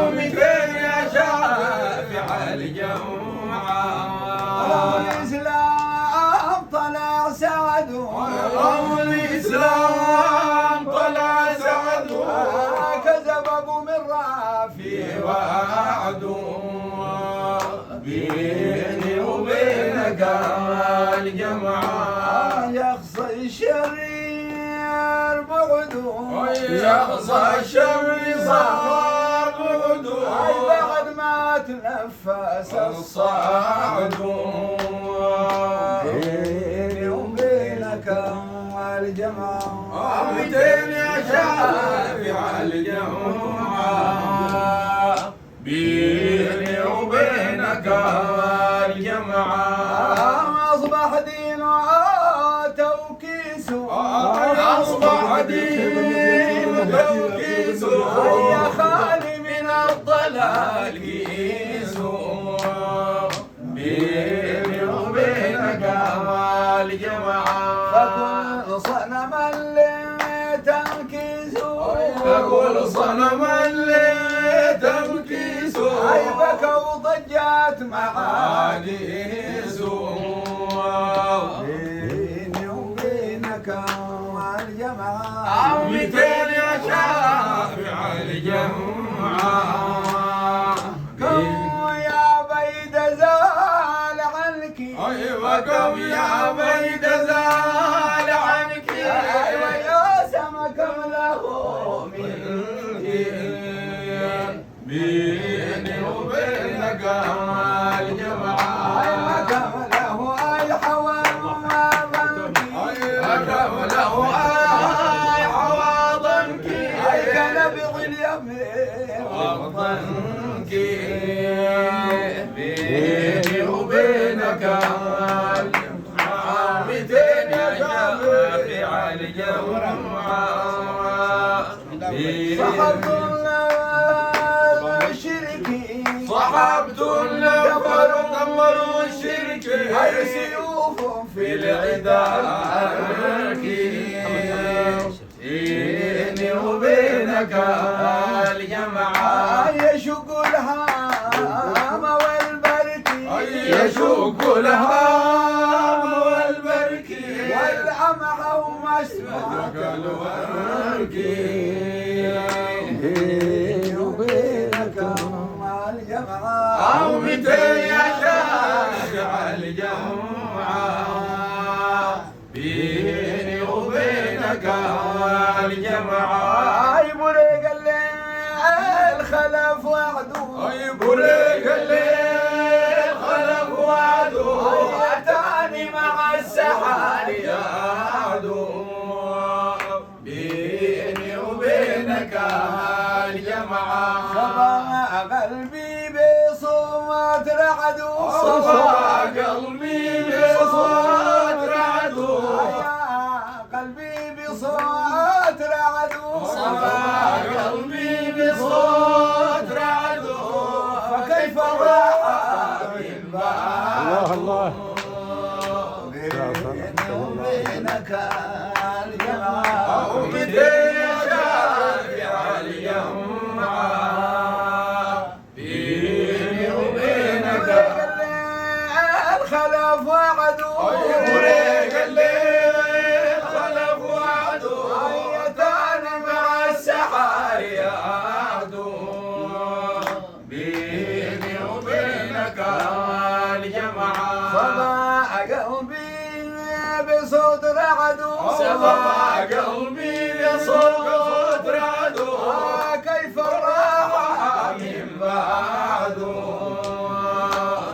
ومثل يا شافع الجمعة الإسلام طلع سعد الإسلام طلع سعد كذب أبو مرة في وعد بيني وبينك الجمعة يخصى الشرير بعده يخصى الشر صار بعده بعد ما تنفس الصعد بيني وبينك الجمعة متين يا شافع الجمعة بيني وبينك الجمعة أصبح دين توكيس أصبح دين توكيس يا خالي من الضلال كيس بيني وبينك الجمعة فكل صنم اللي تنكيس فكل صنم اللي تنكيس عيبك وضجات معانيس بيني وبينك الجمعة متين يا شافع الجمعة كم يا بيد زال عنك وكم يا بيد زال عنك يا سمك له منك بيني وبينك الجمعة كم له الحوى ما بنك كم له عوضنك كان بغي اليمين وطنك بيني وبينك الجمعة متين يا شافع الجمعة صحبت المشركين صحبت النفر دمروا الشرك هاي سيوف في العداك بيني وبينك الجمعة يشق الهام والبركي يشق الهام والبركي والعمح ومسمعك الوركي بيني وبينك الجمعة أو متين يا شافع الجمعة بيني وبينك الجمعة اي بريق الليل خلف وعدو بريق الليل خلف وعده اتاني مع السحر يا عدو بيني وبينك الجمعة صبا قلبي بصوت رعدو صفى قلبي بصوت رعده يا قلبي بصوت رعدو صفى قلبي بصوت رعده فكيف الراحة من بعد الله بيني وبينك الجمعة ومتين يا شافع الجمعة بيني وبينك الخلف وعدو بريق الليل خلف وعده ايتاني مع السحر يا عدو بيني وبينك الجمعة صبا قلبي بصوت رعدو صفى قلبي بصوت رعده كيف الراحة من بعده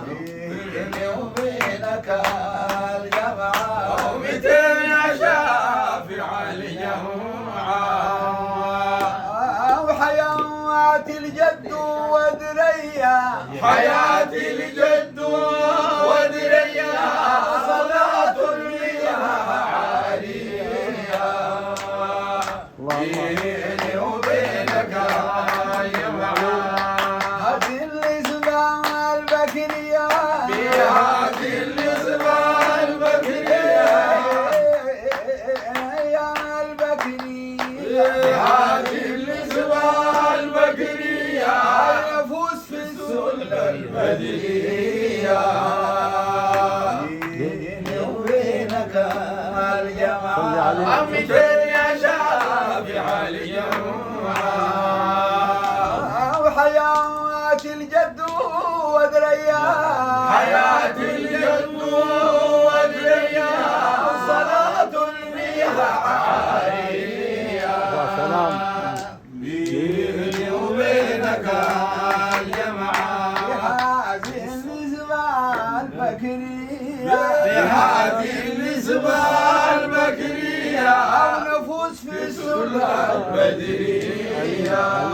بيني وبينك الجمعة ومتين يا شافع الجمعة وحياة الجد ودريا حياتي الجد ودريا صلاة لها عالية بيني وبينك يا هذه الإسلام البكرية بهذه النسبة البكرية يا البكري بهذه النسبة جمعة وحياة الجد ودريا حياة الجد ودريا صلاة فيها عالية بيني وبينك الجمعة هذه النسبة البكرية بهذه النسبة البكرية أو نفوس في السلة البدرية